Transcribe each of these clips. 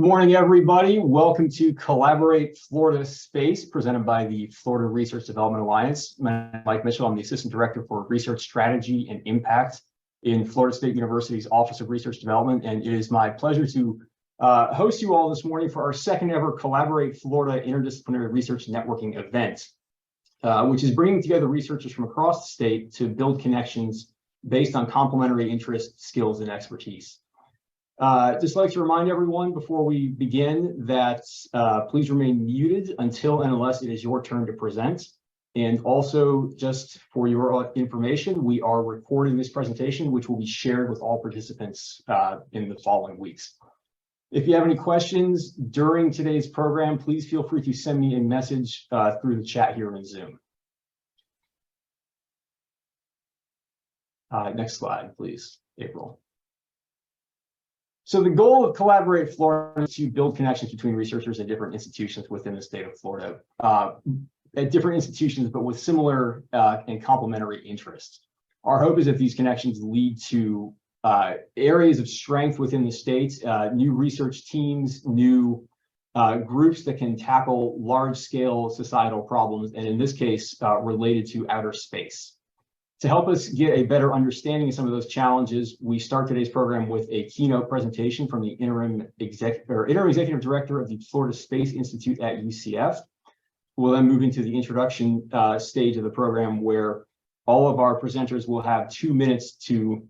Good morning, everybody. Welcome to Collaborate Florida Space, presented by the Florida Research Development Alliance. My name is Mike Mitchell. I'm the Assistant Director for Research Strategy and Impact in Florida State University's Office of Research Development, and it is my pleasure to host you all this morning for our second ever Collaborate Florida Interdisciplinary Research Networking event, which is bringing together researchers from across the state to build connections based on complementary interests, skills, and expertise. Just like to remind everyone before we begin that please remain muted until and unless it is your turn to present. And also, just for your information, we are recording this presentation, which will be shared with all participants in the following weeks. If you have any questions during today's program, please feel free to send me a message through the chat here in Zoom. Next slide, please, April. So the goal of Collaborate Florida is to build connections between researchers at different institutions within the state of Florida, at different institutions, but with similar and complementary interests. Our hope is that these connections lead to areas of strength within the state, new research teams, new groups that can tackle large-scale societal problems, and in this case, related to outer space. To help us get a better understanding of some of those challenges, we start today's program with a keynote presentation from the Interim Executive Director of the Florida Space Institute at UCF. We'll then move into the introduction stage of the program, where all of our presenters will have 2 minutes to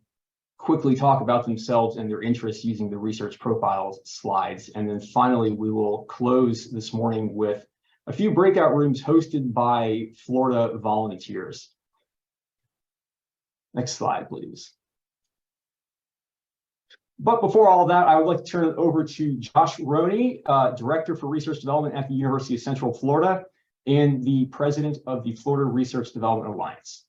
quickly talk about themselves and their interests using the research profiles slides. And then finally, we will close this morning with a few breakout rooms hosted by Florida volunteers. Next slide, please. But before all of that, I would like to turn it over to Josh Roney, Director for Research Development at the University of Central Florida and the President of the Florida Research Development Alliance.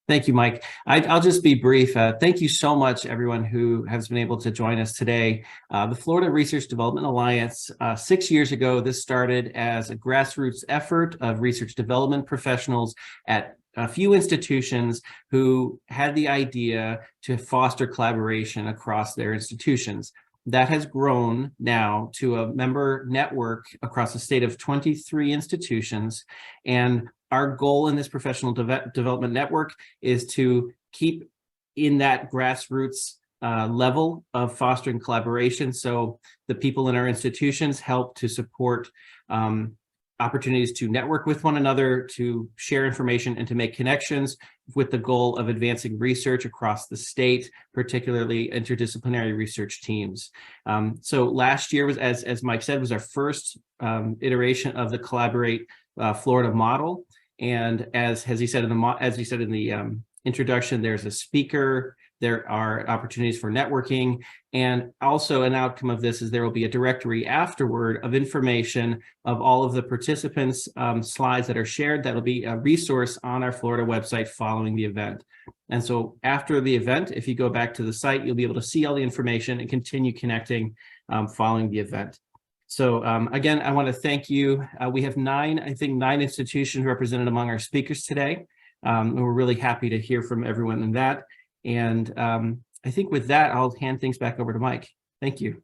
Thank you, Mike. I'll just be brief. Thank you so much, everyone who has been able to join us today. The Florida Research Development Alliance, 6 years ago, this started as a grassroots effort of research development professionals at a few institutions who had the idea to foster collaboration across their institutions. That has grown now to a member network across the state of 23 institutions. And our goal in this professional development network is to keep in that grassroots level of fostering collaboration. So the people in our institutions help to support opportunities to network with one another, to share information, and to make connections with the goal of advancing research across the state, particularly interdisciplinary research teams. So last year was, as Mike said, was our first iteration of the Collaborate Florida model. And as he said in the introduction, there's a speaker. There are opportunities for networking, and also an outcome of this is there will be a directory afterward of information of all of the participants' slides that are shared. That'll be a resource on our Florida website following the event. And so after the event, if you go back to the site, you'll be able to see all the information and continue connecting following the event. So again, I want to thank you. We have nine institutions represented among our speakers today. And we're really happy to hear from everyone in that. And I think with that, I'll hand things back over to Mike. Thank you.